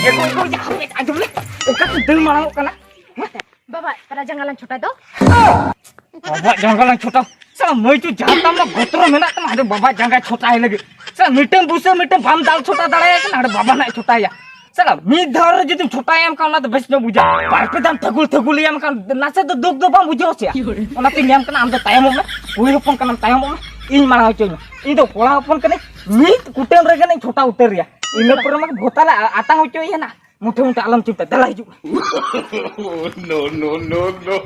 ego jangan aja boleh. Oka tuh deng malang kana. बाबा तेरा जंगलन छोटा दो बाबा जंगल छोटा साला मैं तो जाता मैं गोत्र में ना तुम्हारे बाबा जंगल छोटा है लगे साला मीटम बुसे मीटम बाम दाल छोटा दाल है कि ना बाबा ना छोटा है साला मी धर जो तुम छोटा है हम का ना तो बेस्ट में बुझा पार्टी दाम थगुल थगुल हम का नासे तो दुख दो बाम बुझो से ओना तीन हम का हम तो तायम में कोई अपन का तायम में इन मारा हो चाहिए इन तो कोड़ा अपन कने मी कुटम रे कने छोटा उतर रिया इन पर में भोताला आता हो चाहिए ना मुठे मुठे आलम चिपटा दला हिजू No, no, no, no.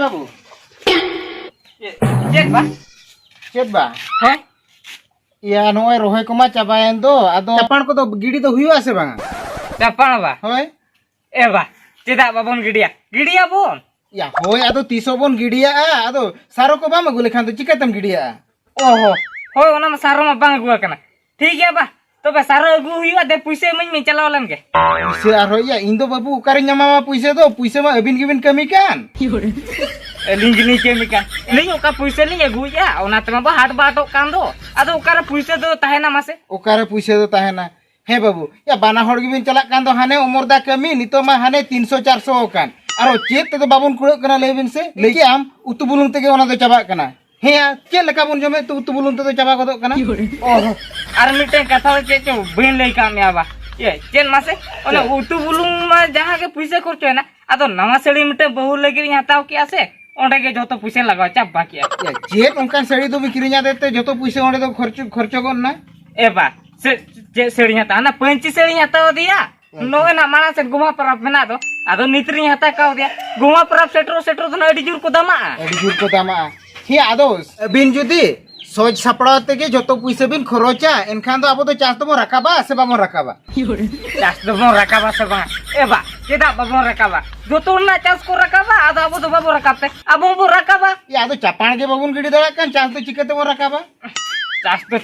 बाबू चेक बा चेत बा हैं या नोय रोहे को मा चाबायन दो आदो चपान को तो गिडी तो हुई आसे बांगा चपान बा होय ए बा चेदा बाबन गिडिया गिडिया बोन या होय आदो तीसो बोन गिडिया आदो सारो को बाम गुले खान तो चिकतम गिडिया ओहो होय ओना मा सारो मा बांग गुआ कना ठीक है बा तो बे सारो अगु हुई दे पैसे में चलाव लन के पैसे आरो या इंदो बाबू उकारे न्यामा पैसे दो पैसे मा अबिन गिबिन कमी कान लिंगनी के मिका नहीं ओका पैसे नहीं अगु या ओना तमा बा हाट बाटो कान दो आदो ओकारे पैसे दो ताहेना मासे उकारे पैसे दो ताहेना हे बाबू या बाना होड़ गिबिन चला कान दो हाने उमरदा कमी नितो मा हाने 300 400 कान आरो चेत तो बाबून कुड़ कना लेबिन से लेके आम उतु बुलुंग तेगे ओना दो चाबा कना हे के लका बुन जमे तो उतु बुलुंग तो चाबा गदो कना ओहो आर मिटे कथा चे चे बेन लई काम याबा ये चेन मासे ओना उतु बुलुंग मा जहां के पैसे खर्च है ना आदो नवा सड़ी मिटे बहु लगी हताव किया से ओंडे के जतो पैसे लगाव चाबा किया चेत उनका सड़ी दो बिक्रिया देते जतो पैसे ओंडे दो खर्च गन ना ए बा से सड़ी हता ना पंची सड़ी हताव दिया नोए ना माना से गुमा परब मेना दो आदो नितरी हता काव दिया गुमा परब सेटरो तो अडी जुर को दामा अडी जुर को दामा हे आदो बिन जुदी सोच सपड़ा तेगे जतो पैसे बिन खरोचा एनखान दो आबो तो चास तो रकाबा से बामो रकाबा चास तो बो रकाबा से बा ए बा केदा बाबो रकाबा जतो ना चास को रकाबा आदो आबो तो बाबो रकाबते आबो बो रकाबा या आदो चापान के बाबून गिडी दड़ा कान चास तो चिकते बो रकाबा चास तो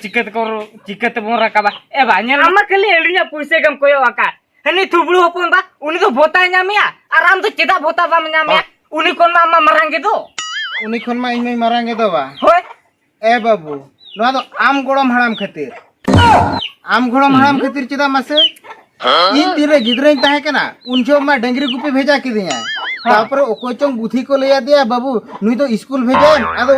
चिकते बो रकाबा ए बा नेल आमा कली एडिया पैसे गम कोयो आका हनी थुबळु होपन बा उनी तो भोता न्यामिया आराम तो चेदा भोता बा न्यामिया उनी कोन मा अम्मा मरांगे दो उनी कोन मा इमे मरांगे दो बा होय ए बाबू नोआ तो आम गोड़म हड़ाम खातिर आम गोड़म हड़ाम खातिर चेदा मासे इन तीरे गिदरे ताहे कना उनजो मा डंगरी गुपी भेजा के दिया तापर ओकोचों बुथी को लेया दिया बाबू नुई तो स्कूल भेजा आदो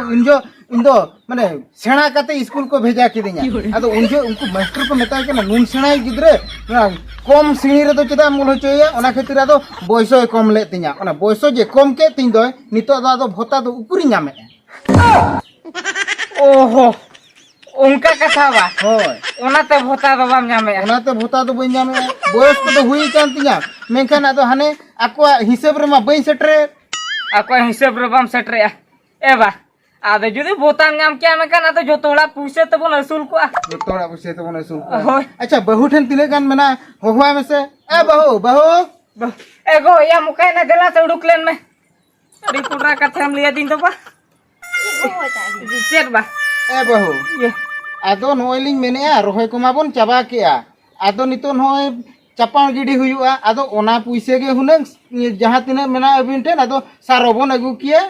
इनदो माने सेणा काते स्कूल को भेजा के दिया आदो उनजो उनको मास्टर को मेता के नुन सेणाई गिदरे कम श्रेणी रे तो चेदा मूल होचोया ओना खातिर आदो बयसो कम ले तिया ओना बयसो जे कम के तिन दो नितो आदो भोता दो उकुरी नामे ओहो उनका कथा बा होय ओनाते भोता दो बाम न्यामे ओनाते भोता दो बइन नामे बयस को तो हुई कान तिया मेनखान आदो हाने आको हिसाब रे मा बइन सेटरे आको हिसाब रे बाम सेटरे ए बा आदे जुदी भोता न्याम क्या मेनखान आदो जोतोड़ा पुसे तो बन असूल को जोतोड़ा पुसे तो बन असूल को होय अच्छा बहु ठन तिले गान मेना होवा में से ए बहु एगो या मुकाई ना देला से उडुकलेन में रिपोर्टरा कथा हम लिया दिन तो बा चेक बा ए बहु ये आदो नोइलिंग मेनेया रोहे को माबन चाबा केया आदो नितो नोय चपान गिडी हुयुआ आदो ओना पुइसे गे हुनंग जहां तिने मेना अबिन ठेन आदो सारोबन अगु किया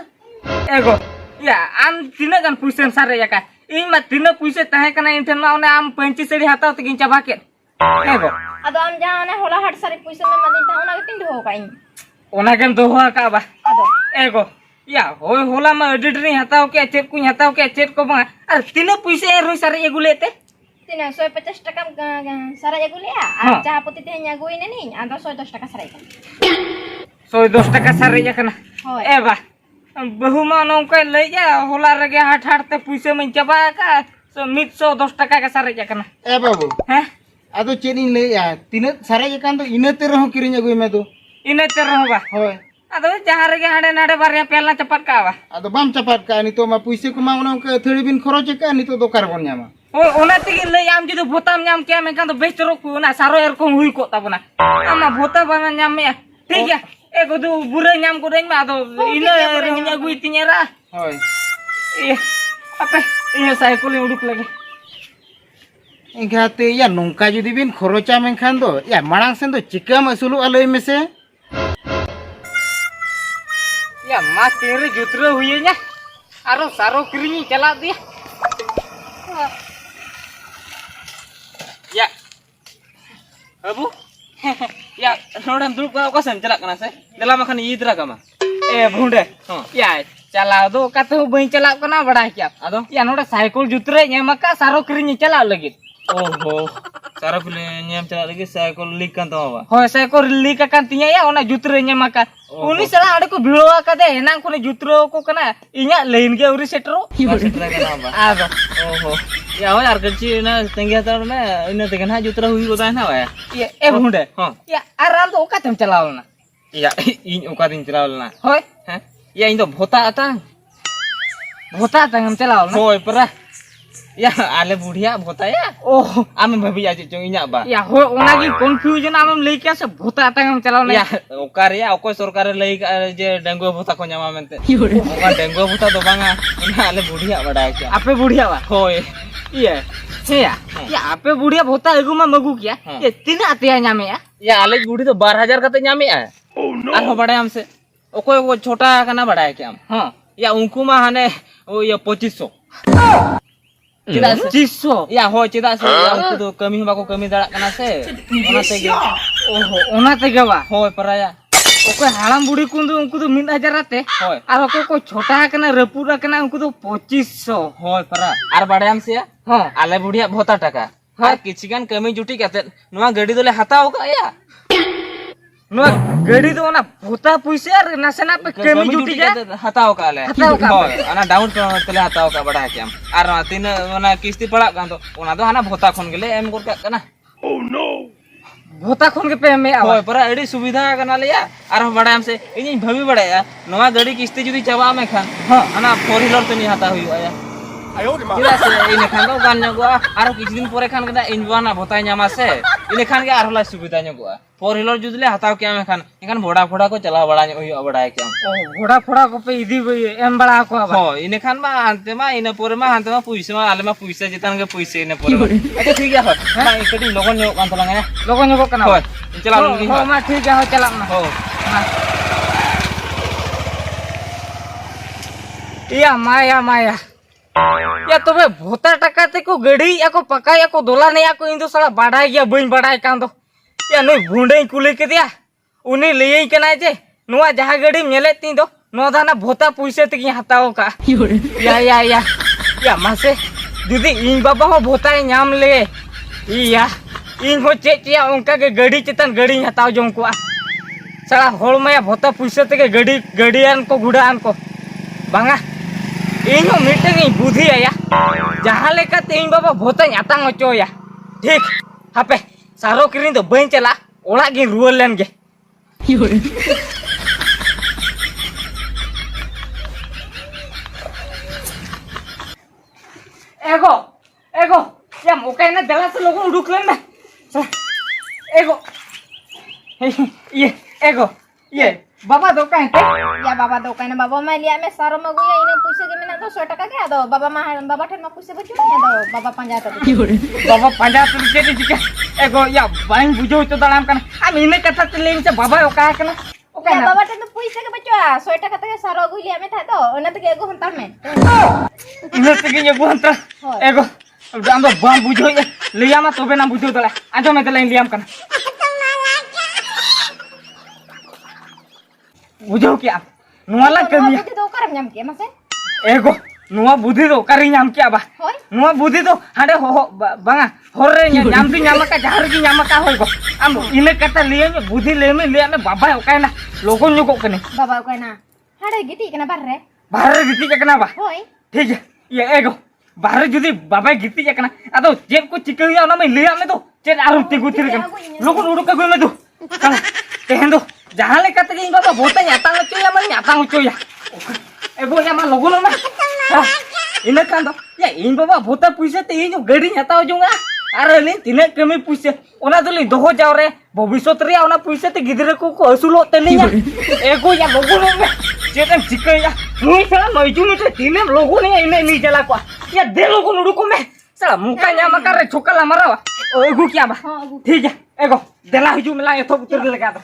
एगो या आम तिना गन पुइसे सारे याका इन मा तिना पुइसे ताहे कना इन ठेन मा ओने आम पंची सेड़ी हाताव तकिन चाबा के एगो अदो आम जहां ने होला हट सारे पैसे में मदिन ता ओना के तिन हो काई ओना गेम दो हुआ का बा अदो एगो या होय होला मा एडिटरी हताव के चेक कुई हताव के चेक को बा अरे तिना पुइसे रोय सारे एगु लेते तिना 150 टका सारा एगु लिया आ चाह पति ते न्या गोई ने नी आदो 110 टका सारा 110 टका सारे याकना होय ए बा बहु मा नौका ले जा होला रगे हाट हाट ते पुइसे में चाबा का सो 110 टका का सारे याकना ए बाबू हैं आदो चेनी ले या तिने सारे जकान तो इनते रहो किरिन अगु में तो इनते रहो बा होय अदो जहां रगे हाडे नाडे बारे पेला चपट का बा आदो बाम चपाट का नितो मा पुइसे को मा ओना के थड़ी बिन खरोच का नितो दो कारबन न्यामा ओ ओना तिगे ले आम जुदि भोताम न्याम के में तो बेस्ट रोकु ना सारो एरकम हुई को ताबना आमा भोता बा न्याम में ठीक है एगो दु बुरे न्याम को रेन मा दो इने रहnya गुई तिनेरा होय ए अपे इने साइकिल उडुक लगे एंखाते या नोंका जुदी बिन खरोचा मेनखान दो या मांग सेन दो चिकाम असुलु अलई मेसे या मा तेरे जुत्र हुई nya आरो सारो किरिनी चला दिया या अबू या नोडम दुरुप का सेम चला कना से दला मखन ईदरा कमा ए भुंडे या चला दो कते बई चला कना बड़ा क्या अदो या नोडा साइकिल जुत्रे नेमका सारो किरिनी चला लगित ओहो सारा कुले nyam chala lagi cycle leak kan tau ba हो cycle leak kan tinya ya ona jutre नेमका उनी सला आडे को भिड़वा कदे हेनां कोने जुत्रो को कना इnya lain ge Uri सेटरो setra kan ba आदो ओहो ya हो यार कच्ची ना तंगी हतर में इन तेगन हा जुत्रा हुई गोता ना ba ये ए भुंडे हां या आराम तो ओका तम चलावना ya इन ओका दिन चलाव ना होय हैं ya इन तो भोता आता भोता तंगम चलावना होय परा ya ale बुढ़िया भोता ya ओह ame bhabi aje chong inya ba या हो ओना की कंफ्यूजन आम लई के से भोता तंगम चलावना ya okar ya okoi सरकार लई जे डेंगू भोता को ᱧᱟᱢᱟ mente ओका डेंगू भोता दो banga ina ale बुढ़िया बड़ा क्या आपे बुढ़िया बा होय ये हे या आपे बुढ़िया भोता एगु मा मगु किया ये तीन आते ᱧᱟᱢे या आले बुढ़ी तो 12,000 कते ᱧᱟᱢे आरो बड़ा हमसे ओको वो छोटा कना बड़ा है क्या हम हां या उनको मा हाने ओ ये 2500 चिदा 2500 या हो चिदा से या उनको तो कमी बाको कमी दड़ा कना से ओना ते गे ओहो ओना ते गवा होय पराया ओको हालाम बुढ़ी कुंदु उनको तो 1000 आते होय और ओको को छोटा कना रपुरा कना उनको तो 2500 होय परा आर बड़ा हमसे हां आले बुढ़िया भोता टका हां किछिगान कमी जुटी कते नवा गाड़ी दोले हताओ का या नो गाड़ी तो ना भोता पैसे और नसना पे कमी जुटी जाए हताओ का आले हताओ का होय अना डाउन पेमेंट तले हताओ का बड़ा है क्या आर तीन ओना किस्ती पड़ा कान तो ओना दो हाना भोता खन गेले एम गोर का कना भोता खोन के पे में आवा होय परा एडी सुविधा कना लिया आर बड़ा हमसे इन भाभी बड़ा या नवा गाड़ी किस्ती जुदी चावा में खान हां अना 4 व्हीलर तो नहीं हता हुई आया चिदा से इन खान दो गान nego आरो किछ दिन परे खान गदा इन बना भोता ᱧᱟᱢᱟ से इन खान के आरो ला सुविधा nego 4 व्हीलर जुदले हताव के में खान इखान भोड़ा फोड़ा को चला बड़ा हुई बड़ा है क्या ओ घोड़ा फोड़ा को पे इदी एम बड़ा को आवा हो इन खान मा अंते मा इन परे मा अंते मा पुइसे मा आले मा पुइसे जितान के पुइसे इन परे अच्छा ठीक है हो मा एकडी लोगन नो कान तलंग है लोगो नको कना हो चला लगी हो मा ठीक है हो चला ना हो या माया या तबे भोता टका ते को गड़ी या को पका या को दोला ने या को इंदो साला बाडा या बइन बाडा कान दो या नो भुंडे कुले के दिया उनी लेई कना जे नोआ जहा गड़ी मेले ती दो नो दाना भोता पैसे ते की हताओ का या मासे दीदी इन बाबा हो भोता नाम ले या इन हो चे उनका के गड़ी चेतन गड़ी हताओ जो को साला होल माया भोता पैसे ते के गड़ियान को गुड़ान को बांगा इन मिटे बुद्धि आया जहाँ लेका इन बाबा भोता आतांग होचोया ठीक हापे सारो किरिन तो बई चला ओड़ा गे रुअल लेन गे एगो या मोका ना दला से लोगों उड़ुक लेन ना एगो ये एगो ये बाबा दो कहीं पे या बाबा दो कहना बाबा मैं लिया मैं सारो मगु या इने पैसे के मैंने 200 टका के दो बाबा ठन में पैसे बचो नहीं दो बाबा 50 टका बाबा 50 रुपए दे दिके एगो या बाइन बुझो तो दाम कना आ इने कथा ले से बाबा ओका कना ओका या ना बाबा ठन पैसे के बचो 100 टका तक सारो गु लिया में था तो ओने तक एगो हंता में इने तक ये बुहंत एगो हम तो बाम बुझो लिया मा तोबे ना बुझो दला आजो में दला लियाम कना बुझो क्या नुआला कमी बुद्धि तो करम नाम के मसे एगो नुआ बुद्धि तो करी नाम क्या बा होय नुआ बुद्धि तो हाडे हो बांगा होर रे नाम दी नाम का जहर की नाम का होय गो आम इने कता लिए में बुद्धि ले में बाबा ओका ना लोगो नुको कने बाबा कहना हाडे गिटी कना बाहर गिटी कना बा होय ठीक है ये एगो बाहर जुदी बाबा गिटी कना आदो जेब को चिकइया ना में लिया में तो चेन आरु तिगु थिर कन लोगो उडुक के में तो तेहन दो जहां ले कत गई बाबा भोता याता हो चोया मन याता हो चोया एगो या मा लोगो ना इने कान दो या इन बाबा भोता पैसे ते इन गाड़ी याता हो जोंगा अरे ले तिने कमी पैसे ओना दली दोहो जाव रे भविष्यत रे ओना पैसे ते गिदरे को असुलो ते नहीं एगो या लोगो ना चेतन चिकइया मुई सला मइजु मिटे तिने लोगो ने इने नी चला को या दे लोगो नुडु को में साला मुका ᱧᱟᱢ ᱟᱠᱟᱨᱮ ᱪᱷᱚᱠᱟᱞᱟ ᱢᱟᱨᱟᱣᱟ ᱟᱹᱜᱩ ᱠᱮᱭᱟ ᱵᱟ ᱦᱚᱸ ᱟᱹᱜᱩ ᱴᱷᱤᱠ ᱜᱮᱭᱟ ᱮᱜᱚ ᱫᱮᱞᱟ ᱦᱤᱡᱩᱜ ᱢᱮᱞᱟ ᱮᱛᱚᱦᱚᱵ ᱩᱛᱟᱹᱨ ᱞᱮᱠᱟ ᱫᱚ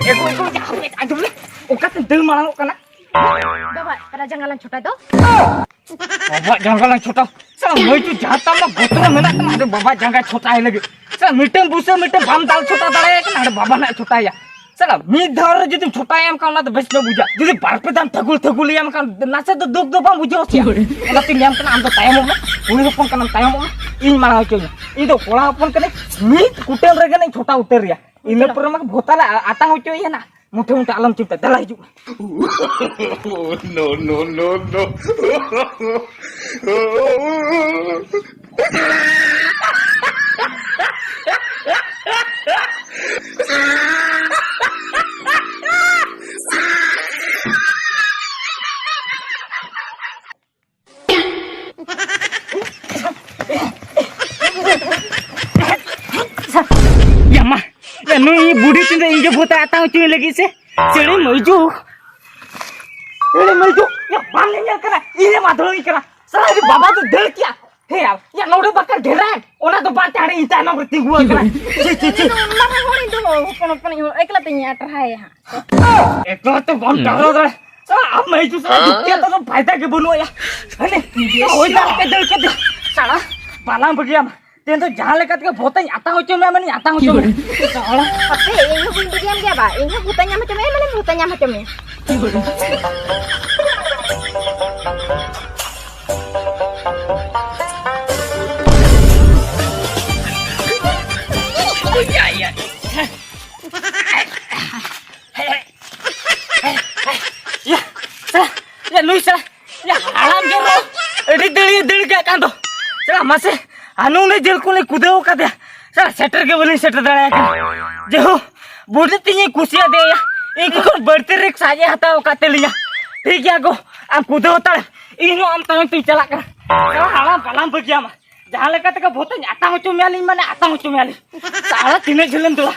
ᱮᱜᱚ ᱦᱟᱯᱮ ᱟᱸᱡᱚᱢ ᱞᱮ ᱚᱠᱟᱛᱮ ᱫᱟᱹᱲ ᱢᱟᱲᱟᱝᱚᱜ ᱠᱟᱱᱟ बाबा para jangan lang छोटा तो बाबा जंगा लांग छोटा साला मैं तो जाता मा गोतरा मेना तमा अरे बाबा जंगा छोटा है लगे साला मिटम बुसे मिटम बाम दाल छोटा दाड़े के ना बाबा ना छोटा या साला मी धार जदि छोटा एम काना तो बेस न बुझा जदि बारपे दाम थगुल एम कान नासे तो दुख दो बाम बुझो सिया ओला तीन एम काना आम तो तायम मा उनी होपन काना तायम मा इन माना होचो इन तो कोड़ा होपन कने मी कुटेल रेगे नहीं छोटा उतर रिया इन पर मा भोताला आता होचो या ना मुठे मुठे आलम चिंता दला हिजू no, no, no, no. या मा या नु ये बूढ़ी चिंता इंजो भूता आता हूँ चुई लगी से चेड़ी मईजू या बाल नहीं करा इने माधुर नहीं करा साला ये बाबा तो डर क्या हे यार या नोड़े बकर ढेरा है ओना तो बात आड़े इता ना प्रति हुआ करा ची mana hori itu open ekla tanya terhai ha एक तो बम डालो दे साला अब मईजू साला क्या तो फायदा के बनो या अरे ओई दा के डर के साला बाला बगिया तेन तो जहां लेकर के भोता आता हो चो मैं आता हो चो साला tapi ini pun diam dia ba ini butanya macam mana butanya macam ni या या लुइसा या आराम जरो एडी दड़ी के कान दो चला मासे आनु ने जेल को ले कुदेओ का दे चला सेटर के बोले सेटर दड़ा जे हो बुढ़ी तिनी कुसिया दे या एक को बढ़ते रिक्स आजे हताओ का तेलिया ठीक है गो आम कुदेओ ता इनो आम ता तू चला कर चला आराम पलाम बगिया मा जहां लेका तक भोत आता हो चुमियाली माने आता हो चुमियाली साला तिने झलम तुला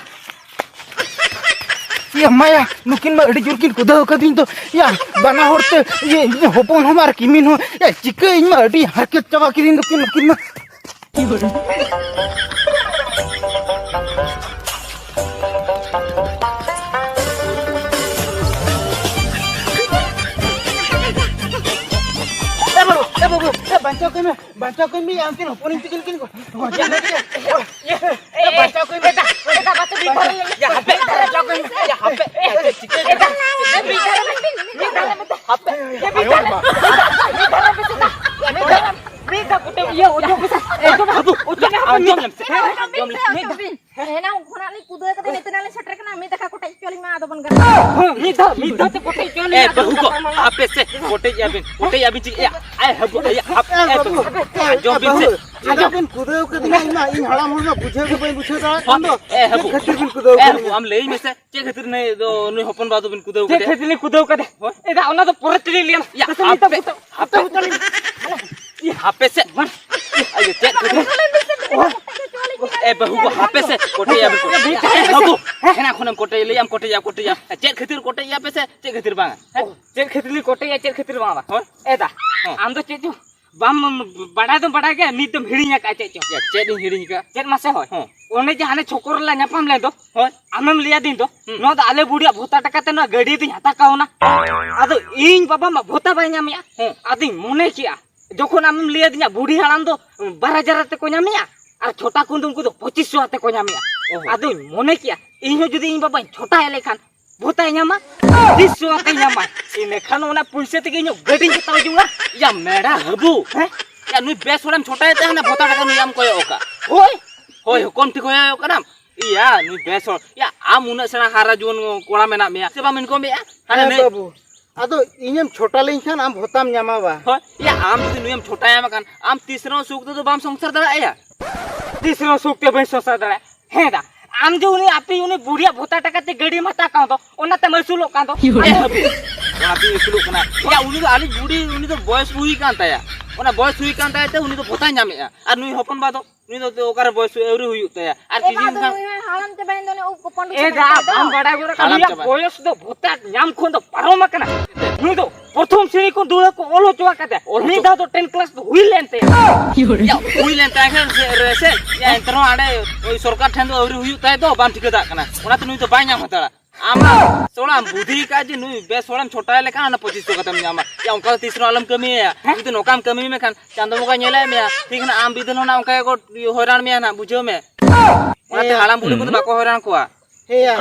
ये माया नुकिन में अड़ी जुरकिन कुदा कदिन तो या बना होते ये होपन हमार किमिन हो या चिके इन में अड़ी हरकत चबा किदिन नुकिन में बच्चा कोई में आंकिन होपन चिकन किन को ये बच्चा कोई बेटा बात भी कर या हबे बच्चा कोई या हबे चिकन बेटा कुटे ये ओजो एकदम हबू ओजो Enak ukuran ni kuda kata ni tenang setter kena mi tak aku tak jual lima atau pun kan? मीठा तो कोटे जुआली बहु को आपे से कोटे याबिन ची आए हबु या जो बिन से आजा बिन कुदा कदिन इमा इन हड़ा मुर्गा बुझे के बई बुझे दा ए हबु खतिर बिन कुदा हम लेई में से चे खतिर ने दो नु हपन बादो बिन कुदा जे खेतली कुदो कदे एदा ओना तो पुरे तिली लिया या आपे ये हापे से आये चे ए बहु को हापे से कोटे या हबु हेना खनम कोटे ले हम कोटे या चे खतिर कोटे या पे से चे खतिर बांगा जे खेतली कोटे या जे खेतिर बाबा एदा आम तो चेचो बाम बड़ा के नी तो हिड़िया का चेचो या चे दिन हिड़िन का चेत मासे होय ओने जहाने छोकर ला न्यापाम ले दो आमेम लिया दिन तो नो द आले बुढ़िया भोता टका ते नो गाड़ी ती हता काउना आदो इन बाबा मा भोता बाय न्यामिया आदि मोने किया जखन आमेम लिया दिया बुढ़ी हाड़ाम दो 12,000 ते को न्यामिया और छोटा कुंदुम को 2500 ते को न्यामिया आदो मोने किया इन जदी इन बाबा छोटा हेले खान भोता न्यामा 200 ते न्यामा इन खान ओना पैसे ते इन गाड़ी हताव जुंगा या मेरा हबु या नुई बेस ओडम छोटा है ते ना भोता टका नु याम कोय ओका होय होय हुकुम ठीक होय ओका नाम iya nu besor ya am una sena hara juan kola mena mea seba min ko mea अरे बाबू अदो इनम छोटा लेन खान आम भोताम न्यामावा हो या आम tu nu yam chota ya makan am तीसरा सुख तो बाम संसार दरा या तीसरा सुख ते बे सोसा दड़ा हेदा आम जो उनी आपी उनी बुढ़िया भोता टका ते गाड़ी मता का दो ओना ते मसुलो का दो ए हबु आपी सुलो कना या उनी आली बुढ़ी उनी तो बॉयस हुई कांता या ओना बॉयस हुई कांता ते उनी तो भोता न्यामे या और नुई हपन बादो नुई तो ओकर बॉयस एवरी हुई उता या और Eh किसी baru ni halam te bain done up pon ए दा हम बड़ा गुरा का बोयस दो भोता न्याम खोन दो पारो मकना নুই তো প্রথম শ্রেণী কো দুলা কো অলো চোয়া কাতে নি দাও তো 10 ক্লাস তো হুই লেনতে Ya, ui len ta kan rese ya entero ade oi sorkar then do auri huyu tai do ban thika da kana ona tu nui to bai nyam hatala ama sola budhi ka je nui be solam chota le kana 2500 katam nyama ya onka tisro alam kami ya itu nokam kami me kan chando moka nyele me ठीक ना am bidon na onka ko horan me na bujho me ona te halam budi ko bako horan ko हे या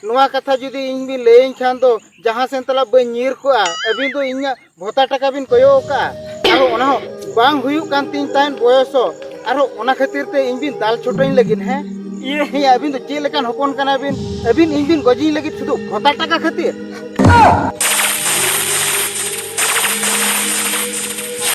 नुआ कथा जुदी इन भी लेइन खान दो जहां से तला बनीर को अभी तो इन्या भोता टका बिन कयो का आरो ओना बांग हुयु कान तीन ताइन बयसो आरो ओना खातिर ते इन बिन दाल छोटइन लगिन है ये हे अभी तो जे लेकान होपन कना बिन अभी इन बिन गजी लगी शुधु भोता टका खातिर